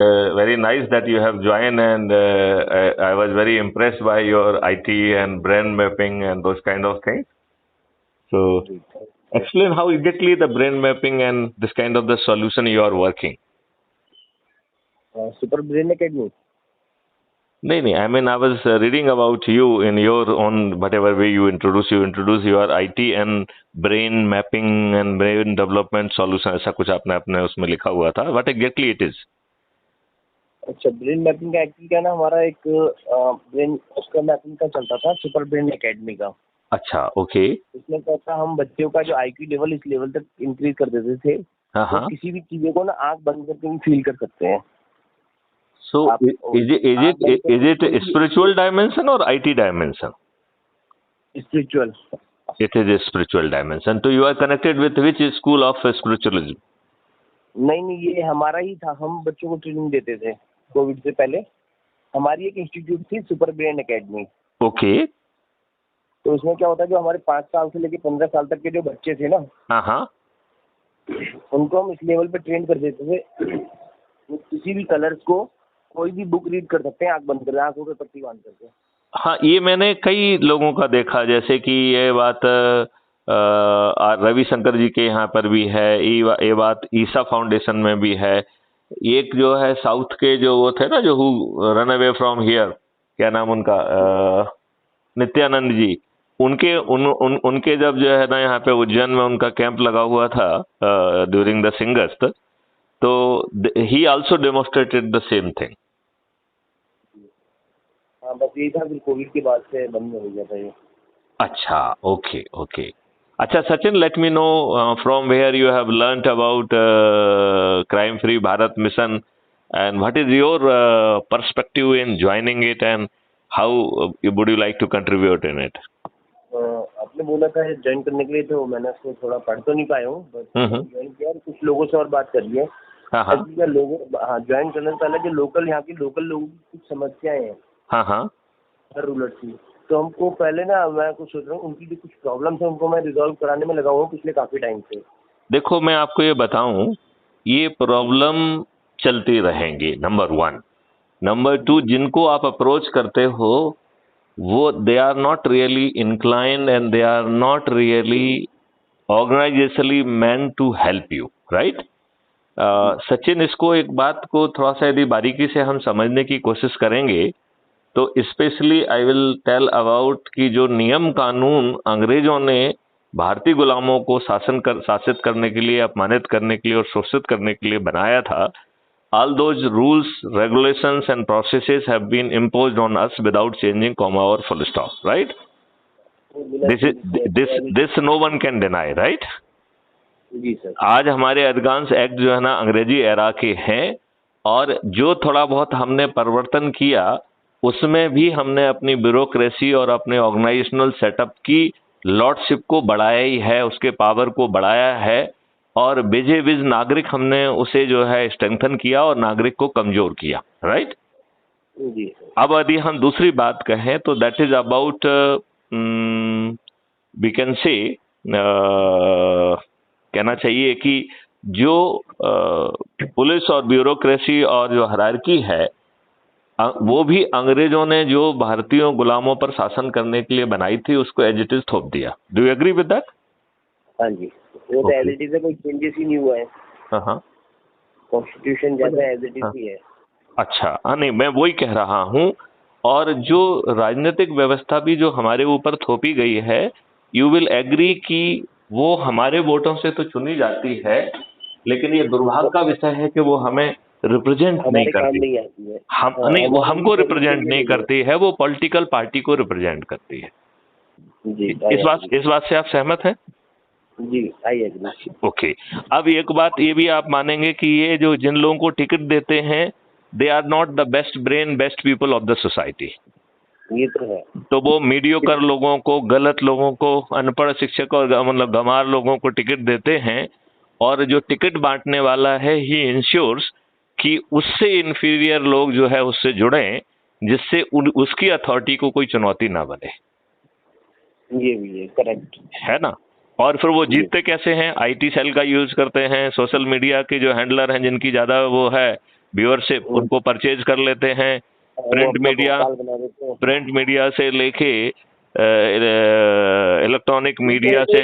Very nice that you have joined, and I was very impressed by your IT and brain mapping and those kind of things. So, जी explain how exactly the brain mapping and this kind of the solution you are working. Super brain academy. No, no. I mean, I was reading about you in your own whatever way you introduce your IT and brain mapping and brain development solution. ऐसा कुछ आपने अपने उसमें लिखा हुआ था. What exactly it is? अच्छा, brain mapping का एक्चुअली क्या ना, हमारा एक ब्रेन उसका मैपिंग का चलता था सुपर ब्रेन एकेडमी का. अच्छा, ओके. इसमें क्या था, हम बच्चों का जो आईक्यू लेवल इस लेवल तक इंक्रीज कर देते थे. हाँ तो हाँ. किसी भी चीजों को ना आंख बंद करके भी फील कर सकते हैं. So, आप is it a spiritual dimension or IT dimension? Spiritual. It is a spiritual dimension. So you are connected with which school of spiritualism? नहीं नहीं, ये हमारा ही था. हम बच्चों को ट्रेनिंग देते थे कोविड से पहले. हमारी एक इंस्टीट्यूट थी सुपर ब्रेन एकेडमी. Okay. तो इसमें क्या होता है, जो हमारे 5 साल से लेकर 15 साल तक के जो बच्चे थे ना, हाँ हाँ. उनको हम इस लेवल पे ट्रेन कर देते थे. वो किसी भी कलर्स को कोई भी बुक रीड कर सकते हैं आंख बंद कर, आंखों पे पट्टी बांध करके. हाँ, ये मैंने कई लोगों का देखा, जैसे कि ये बात रविशंकर जी के यहाँ पर भी है, ये बात ईसा फाउंडेशन में भी है. एक जो है साउथ के जो वो थे ना, जो रन अवे फ्रॉम हियर, क्या नाम उनका, नित्यानंद जी. उनके जब जो है ना यहाँ पे उज्जैन में उनका कैंप लगा हुआ था ड्यूरिंग द सिंगस्त, तो ही also demonstrated the same thing. हाँ, बस यही था, फिर कोविड के बाद से बंद हो गया था ये. अच्छा, ओके ओके. अच्छा Sachin, let me know from where you have learnt about Crime Free Bharat Mission, and what is your perspective in joining it, and how would you like to contribute in it? आपने बोला था join करने के लिए, तो मैंने उसको थोड़ा पढ़ तो नहीं पाया हूँ, बट ज्वाइन किया और कुछ लोगों से और बात कर ली है. हाँ हाँ हाँ, ज्वाइन करने से पहले जो लोकल यहाँ की लोकल लोगों की कुछ समस्याएं हैं हाँ हाँ. रूलर की, तो हमको पहले ना, मैं कुछ सोच रहा हूँ उनकी भी कुछ प्रॉब्लम्स है, उनको मैं रिजॉल्व कराने में लगा हुआ हूँ पिछले काफी टाइम से. देखो, मैं आपको ये बताऊं, ये प्रॉब्लम चलती रहेंगी, नंबर 1. नंबर 2, जिनको आप अप्रोच करते हो वो they are not really inclined and they are not really organizationally meant to help you, right? Sachin, इसको एक बात को थोड़ा सा यदि बारीकी से हम समझने की कोशिश करेंगे, तो specially I will tell about कि जो नियम कानून अंग्रेजों ने भारतीय गुलामों को शासित करने के लिए, अपमानित करने के लिए और शोषित करने के लिए बनाया था, all those rules, regulations and processes have been imposed on us without changing comma or full stop, right? This no one can deny, right? जी सर. आज हमारे अधिकांश एक्ट जो है ना अंग्रेजी एरा के हैं, और जो थोड़ा बहुत हमने परिवर्तन किया उसमें भी हमने अपनी ब्यूरोक्रेसी और अपने ऑर्गेनाइजेशनल सेटअप की लॉर्डशिप को बढ़ाया ही है, उसके पावर को बढ़ाया है, और बेजे बिज नागरिक हमने उसे जो है स्ट्रेंथन किया और नागरिक को कमजोर किया, राइट? जी. अब यदि हम दूसरी बात कहें तो that is about, we can say कहना चाहिए कि जो पुलिस और ब्यूरोक्रेसी और जो हायरार्की है, वो भी अंग्रेजों ने जो भारतीयों गुलामों पर शासन करने के लिए बनाई थी, उसको एज इट इज थोप दिया. Do you agree with that? हाँ जी, वो तो एज इट इज है, कोई चेंजेस ही नहीं हुआ है. हाँ हाँ, कॉन्स्टिट्यूशन जैसा एज इट इज ही है. अच्छा, हाँ, नहीं, मैं वही कह रहा हूँ. और जो राजनीतिक व्यवस्था भी जो हमारे ऊपर थोपी गई है, यू विल एग्री कि वो हमारे वोटों से तो चुनी जाती है, लेकिन ये दुर्भाग्य का विषय है कि वो हमें रिप्रेजेंट नहीं करती है. हम नहीं, वो हमको रिप्रेजेंट नहीं करती है, वो पॉलिटिकल पार्टी को रिप्रेजेंट करती है. इस बात से आप सहमत हैं? जी, आई एग्री. ओके. अब एक बात ये भी आप मानेंगे कि ये जो जिन लोगों को टिकट देते हैं, they are not the best brain, best people of the society. ये तो है. तो वो मीडियोकर लोगों को, गलत लोगों को, अनपढ़ शिक्षक और मतलब गंवार लोगों को टिकट देते हैं, और जो टिकट बांटने वाला है ही इंश्योर्स कि उससे इंफीरियर लोग जो है उससे जुड़ें, जिससे उसकी अथॉरिटी को कोई चुनौती ना बने. ये भी है, करेक्ट है ना? और फिर वो जीतते कैसे हैं? आईटी सेल का यूज करते हैं, सोशल मीडिया के जो हैंडलर हैं जिनकी ज्यादा वो है व्यूअरशिप, उनको परचेज कर लेते हैं। प्रिंट मीडिया से लेके इलेक्ट्रॉनिक मीडिया से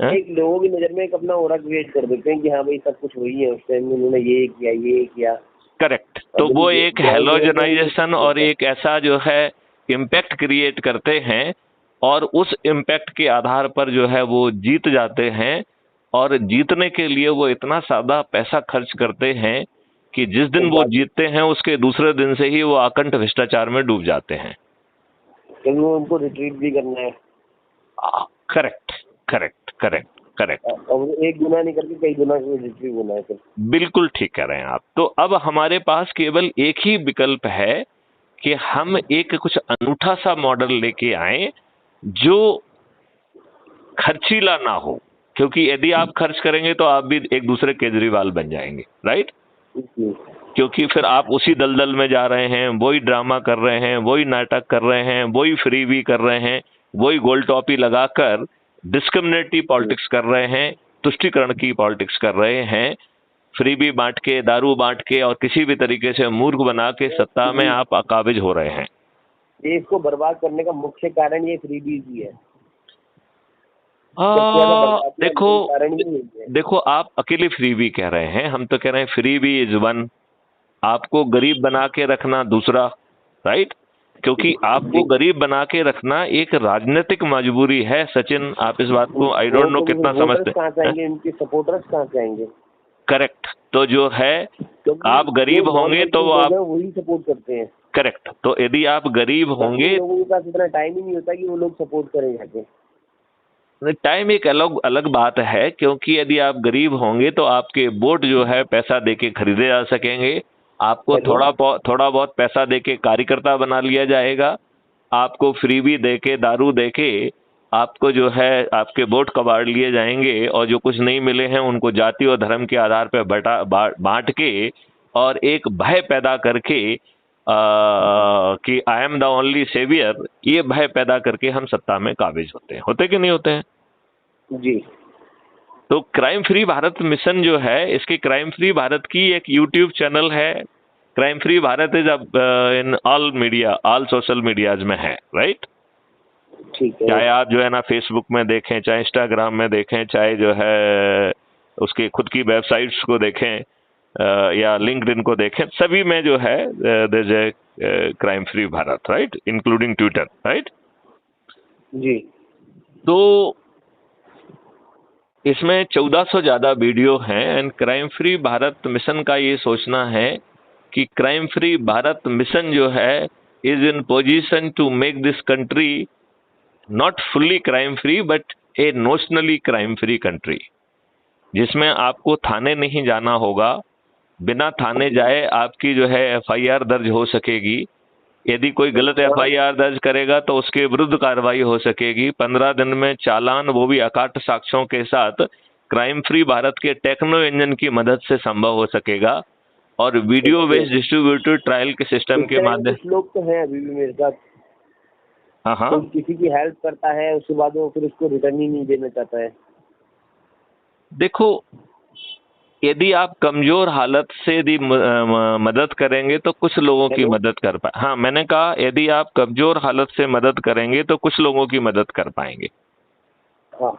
एक लोगों की नजर में एक अपना ऑरा क्रिएट कर देते हैं कि हाँ भाई सब कुछ वही है, उस टाइम में उन्होंने ये किया। करेक्ट। तो वो एक हेलोजनाइजेशन और एक ऐसा जो है इम्पैक्ट क्रिएट करते हैं, और उस इम्पैक्ट के आधार पर जो है वो जीत जाते हैं, और जीतने के लिए वो इतना सादा पैसा खर्च करते हैं कि जिस दिन वो जीतते हैं उसके दूसरे दिन से ही वो आकंठ भ्रष्टाचार में डूब जाते हैं। वो उनको रिट्रीट भी करना है। Correct correct correct correct. और एक गुना नहीं करके कई गुना रिट्रीट होना है। बिल्कुल ठीक कह रहे हैं आप। तो अब हमारे पास केवल एक ही विकल्प है कि हम एक कुछ अनूठा सा मॉडल लेके आए जो खर्चीला ना हो, क्योंकि यदि आप खर्च करेंगे तो आप भी एक दूसरे केजरीवाल बन जाएंगे, राइट? क्योंकि फिर आप उसी दलदल में जा रहे हैं, वही ड्रामा कर रहे हैं, वही नाटक कर रहे हैं, वही फ्री भी कर रहे हैं, वही गोल टॉपी लगाकर डिस्क्रिमिनेटरी पॉलिटिक्स कर रहे हैं, तुष्टीकरण की पॉलिटिक्स कर रहे हैं, फ्री भी बांट के, दारू बांट के और किसी भी तरीके से मूर्ख बना के सत्ता में आप काबिज हो रहे हैं। देश को बर्बाद करने का मुख्य कारण ये फ्रीबीज ही है। देखो आप अकेले फ्री भी कह रहे हैं, हम तो कह रहे हैं फ्री भी इज वन। आपको गरीब बना के रखना दूसरा, राइट? क्योंकि आपको गरीब बना के रखना एक राजनीतिक मजबूरी है। सचिन, आप इस बात को आई डोंट नो कितना समझते हैं। इनके सपोर्टर्स कहाँ से आएंगे? करेक्ट। तो जो है आप गरीब होंगे तो वो आप वही सपोर्ट करते हैं। करेक्ट। तो यदि आप गरीब होंगे, लोगों के पास इतना टाइम ही नहीं होता कि वो लोग सपोर्ट करें जाके। टाइम एक अलग बात है, क्योंकि यदि आप गरीब होंगे तो आपके वोट जो है पैसा देके खरीदे जा सकेंगे, आपको थोड़ा बहुत पैसा देके कार्यकर्ता बना लिया जाएगा, आपको फ्रीबी देके, दारू देके आपको जो है आपके वोट कबाड़ लिए जाएंगे, और जो कुछ नहीं मिले हैं उनको जाति और धर्म के आधार पर बांट के और एक भय पैदा करके कि I am the only saviour, ये भय पैदा करके हम सत्ता में काबिज होते कि नहीं होते हैं? जी। तो क्राइम फ्री भारत मिशन जो है, इसकी क्राइम फ्री भारत की एक यूट्यूब चैनल है। Crime free Bharat is in all media, all social medias में है, राइट? ठीक है। चाहे आप जो है ना फेसबुक में देखें, चाहे इंस्टाग्राम में देखें, चाहे जो है उसके खुद की वेबसाइट्स को देखें या लिंक्डइन को देखें, सभी में जो है there is a crime free Bharat, right? Including Twitter, right? जी। तो इसमें 1400 ज्यादा वीडियो हैं। And crime free Bharat mission का ये सोचना है कि क्राइम फ्री भारत मिशन जो है is in position to make this country not fully crime free but a notionally crime free country, जिसमें आपको थाने नहीं जाना होगा, बिना थाने जाए आपकी जो है एफआईआर दर्ज हो सकेगी। यदि कोई गलत एफआईआर दर्ज करेगा तो उसके विरुद्ध कार्रवाई हो सकेगी। 15 दिन में चालान, वो भी अकाट साक्ष्यों के साथ, crime free Bharat K techno engine की मदद से संभव हो सकेगा। और वीडियो बेस्ड डिस्ट्रीब्यूटेड ट्रायल के सिस्टम के माध्यम कुछ लोग तो हैं अभी भी मेरे साथ, हाँ, तो किसी की हेल्प करता है उसके बाद वो फिर उसको रिटर्न ही नहीं देना चाहता है। देखो, यदि आप कमजोर हालत से यदि मदद करेंगे तो कुछ लोगों की मदद कर पाए। हाँ, मैंने कहा यदि आप कमजोर हालत से मदद करेंगे तो कुछ लोगों की मदद कर पाएंगे। हाँ,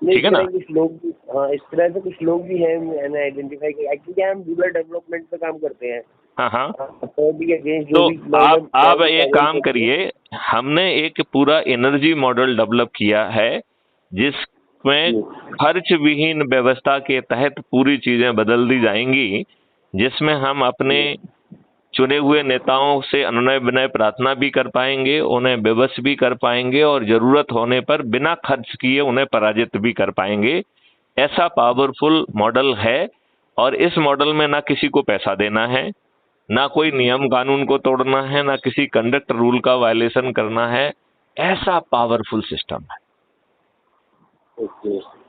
ठीक है ना? कुछ लोग भी, हाँ, इस तरह से कुछ लोग भी हैं मैंने आइडेंटिफाई किया, क्योंकि हम रूरल डेवलपमेंट पे काम करते हैं। हाँ। तो आप एक काम करिए, हमने एक पूरा एनर्जी मॉडल डेवलप किया है जिसमें खर्च विहीन व्यवस्था के तहत पूरी चीजें बदल दी जाएंगी, जिसमें हम अपने चुने हुए नेताओं से अनुनय विनय प्रार्थना भी कर पाएंगे, उन्हें विवश भी कर पाएंगे और जरूरत होने पर बिना खर्च किए उन्हें पराजित भी कर पाएंगे। ऐसा पावरफुल मॉडल है, और इस मॉडल में ना किसी को पैसा देना है, ना कोई नियम कानून को तोड़ना है, ना किसी कंडक्ट रूल का वायलेशन करना है। ऐसा पावरफुल सिस्टम है।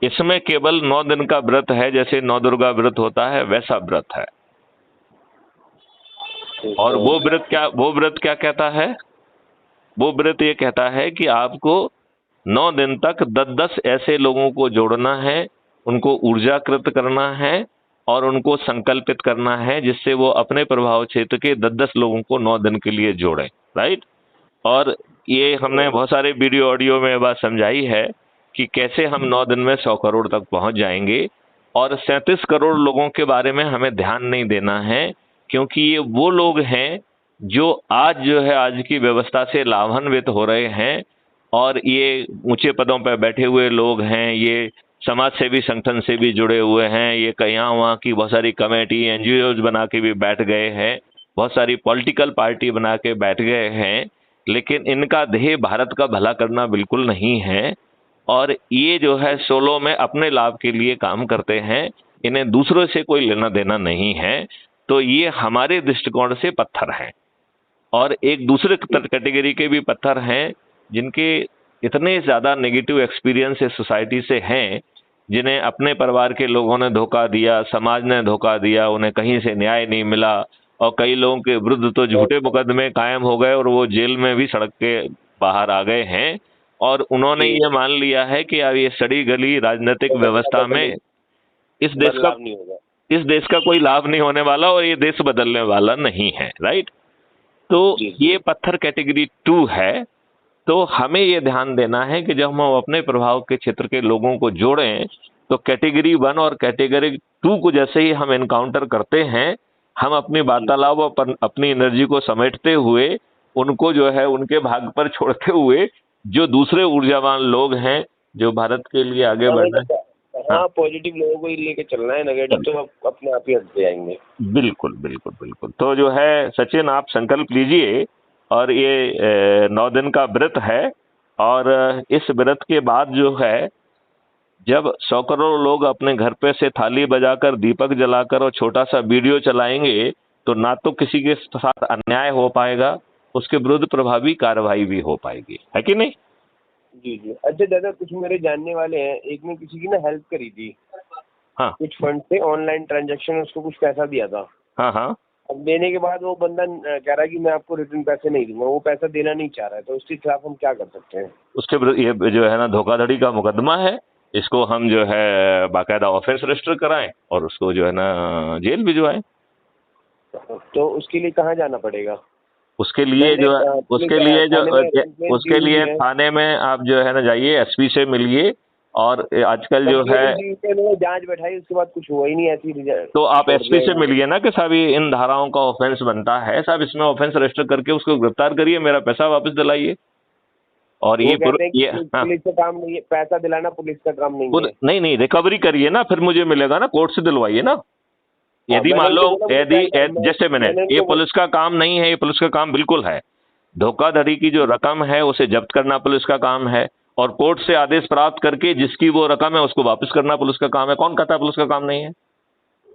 इसमें केवल 9 दिन का व्रत है, जैसे 9 दुर्गा व्रत होता है वैसा व्रत है। और वो व्रत क्या कहता है? वो व्रत ये कहता है कि आपको 9 दिन तक 10-10 ऐसे लोगों को जोड़ना है, उनको ऊर्जाकृत करना है और उनको संकल्पित करना है जिससे वो अपने प्रभाव क्षेत्र के 10-10 लोगों को 9 दिन के लिए जोड़ें, राइट। और ये हमने बहुत सारे वीडियो ऑडियो में बात समझाई है कि कैसे हम 9 दिन में 100 करोड़ तक पहुंच जाएंगे। और 37 करोड़ लोगों के बारे में हमें ध्यान नहीं देना है, क्योंकि ये वो लोग हैं जो आज जो है आज की व्यवस्था से लाभान्वित हो रहे हैं, और ये ऊंचे पदों पर बैठे हुए लोग हैं, ये समाज सेवी संगठन से भी जुड़े हुए हैं, ये यहाँ वहाँ की बहुत सारी कमेटी एनजीओज बना के भी बैठ गए हैं, बहुत सारी पॉलिटिकल पार्टी बना के बैठ गए हैं, लेकिन इनका ध्येय भारत का भला करना बिल्कुल नहीं है। और ये जो है सोलो में अपने लाभ के लिए काम करते हैं, इन्हें दूसरों से कोई लेना देना नहीं है। तो ये हमारे दृष्टिकोण से पत्थर हैं। और एक दूसरे कैटेगरी के भी पत्थर हैं जिनके इतने ज़्यादा नेगेटिव एक्सपीरियंस इस सोसाइटी से हैं, जिन्हें अपने परिवार के लोगों ने धोखा दिया, समाज ने धोखा दिया, उन्हें कहीं से न्याय नहीं मिला, और कई लोगों के विरुद्ध तो झूठे मुकदमे कायम हो गए और वो जेल में भी सड़क के बाहर आ गए हैं। और उन्होंने ये मान लिया है कि अब ये सड़ी गली राजनीतिक व्यवस्था में इस देश का कोई लाभ नहीं होने वाला और ये देश बदलने वाला नहीं है, राइट। तो ये पत्थर कैटेगरी 2 है। तो हमें ये ध्यान देना है कि जब हम अपने प्रभाव के क्षेत्र के लोगों को जोड़ें तो कैटेगरी 1 और कैटेगरी 2 को जैसे ही हम एनकाउंटर करते हैं, हम अपनी वार्तालाप और अपनी एनर्जी को समेटते हुए उनको जो है उनके भाग पर छोड़ते हुए जो दूसरे ऊर्जावान लोग हैं जो भारत के लिए आगे बढ़ना है, हाँ, पॉजिटिव लोगों को ही लेके चलना है, नेगेटिव तो अपने आप ही हटते जाएंगे। बिल्कुल बिल्कुल बिल्कुल। तो जो है सचिन, आप संकल्प लीजिए, और ये 9 दिन का व्रत है, और इस व्रत के बाद जो है जब 100 करोड़ लोग अपने घर पे से थाली बजाकर, दीपक जलाकर और छोटा सा वीडियो चलाएंगे, तो ना तो किसी के साथ अन्याय हो पाएगा, उसके विरुद्ध प्रभावी कार्रवाई भी हो पाएगी, है कि नहीं? जी जी। अच्छा दादा, कुछ मेरे जानने वाले हैं, एक ने किसी की ना हेल्प करी थी, हाँ, कुछ फंड से ऑनलाइन ट्रांजैक्शन, उसको कुछ पैसा दिया था। हाँ हाँ। अब देने के बाद वो बंदा कह रहा है कि मैं आपको रिटर्न पैसे नहीं दूंगा, वो पैसा देना नहीं चाह रहा है, तो उसके खिलाफ हम क्या कर सकते हैं? उसके विरुद्ध ये जो है ना धोखाधड़ी का मुकदमा है, इसको हम जो है बाकायदा ऑफेंस रजिस्टर कराएं और उसको जो है ना जेल भिजवाएं। तो उसके लिए कहाँ जाना पड़ेगा? उसके लिए जो है उसके लिए थाने में आप जो है ना जाइए, एसपी से मिलिए, और आजकल जो है जांच बैठाई, उसके बाद कुछ हुआ ही नहीं ऐसी। तो आप एसपी से मिलिए ना कि साहब ये इन धाराओं का ऑफेंस बनता है साहब, इसमें ऑफेंस रजिस्टर करके उसको गिरफ्तार करिए, मेरा पैसा वापस दिलाइए। और ये पुलिस का काम नहीं है, पैसा दिलाना पुलिस का काम नहीं है। नहीं, रिकवरी करिए ना, फिर मुझे मिलेगा ना, कोर्ट से दिलवाइए ना। यदि मान लो जैसे मैंने ये पुलिस का काम नहीं है, ये पुलिस का काम बिल्कुल है। धोखाधड़ी की जो रकम है उसे जब्त करना पुलिस का काम है, और कोर्ट से आदेश प्राप्त करके जिसकी वो रकम है उसको वापस करना पुलिस का काम है। कौन कहता है पुलिस का काम नहीं है?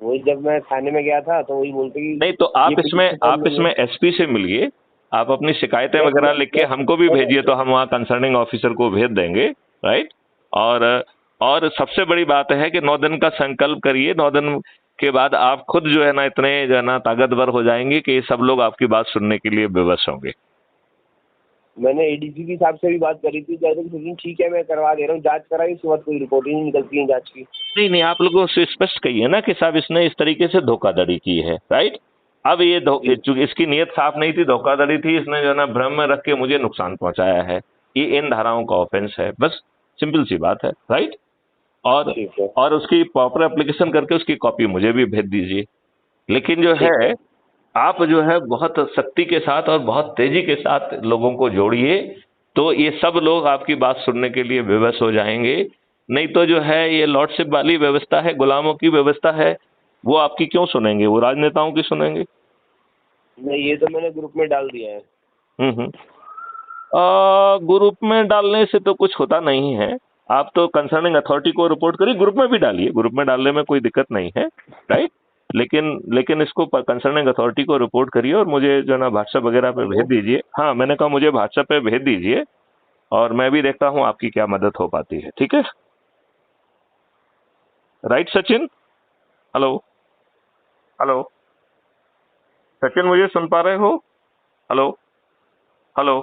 वही जब मैं थाने में गया था तो वही बोलते कि नहीं, तो आप इसमें एसपी से मिलिए, आप अपनी शिकायतें वगैरह लिख के हमको भी भेजिए, तो हम वहाँ कंसर्निंग ऑफिसर को भेज देंगे, राइट। और सबसे बड़ी बात है कि 9 दिन का संकल्प करिए, 9 दिन के बाद आप खुद जो है ना इतने जो है ना ताकतवर हो जाएंगे कि सब लोग आपकी बात सुनने के लिए विवश होंगे। मैंने एडीजीपी साहब से भी बात करी थी, कहते कि ठीक है मैं करवा दे रहा हूँ, जांच कराई, उसके बाद कोई रिपोर्ट ही नहीं निकलती है जांच की। नहीं, आप लोगों से स्पष्ट कहिए ना कि साहब इसने इस तरीके से धोखाधड़ी की है, राइट। अब ये इसकी नीयत साफ नहीं थी, धोखाधड़ी थी, इसने जो है ना भ्रम में रख के मुझे नुकसान पहुंचाया है, ये इन धाराओं का ऑफेंस है, बस सिंपल सी बात है, राइट। और उसकी प्रॉपर एप्लीकेशन करके उसकी कॉपी मुझे भी भेज दीजिए। लेकिन जो है आप जो है बहुत सख्ती के साथ और बहुत तेजी के साथ लोगों को जोड़िए, तो ये सब लोग आपकी बात सुनने के लिए विवश हो जाएंगे। नहीं तो जो है ये लॉर्डशिप वाली व्यवस्था है, गुलामों की व्यवस्था है, वो आपकी क्यों सुनेंगे, वो राजनेताओं की सुनेंगे। नहीं, ये तो मैंने ग्रुप में डाल दिया है। ग्रुप में डालने से तो कुछ होता नहीं है, आप तो कंसर्निंग अथॉरिटी को रिपोर्ट करिए, ग्रुप में भी डालिए, ग्रुप में डालने में कोई दिक्कत नहीं है, राइट। लेकिन इसको कंसर्निंग अथॉरिटी को रिपोर्ट करिए और मुझे जो ना व्हाट्सएप वगैरह पे भेज दीजिए। हाँ, मैंने कहा मुझे व्हाट्सएप पे भेज दीजिए और मैं भी देखता हूँ आपकी क्या मदद हो पाती है, ठीक है, right Sachin? Hello hello Sachin, मुझे सुन पा रहे हो? Hello hello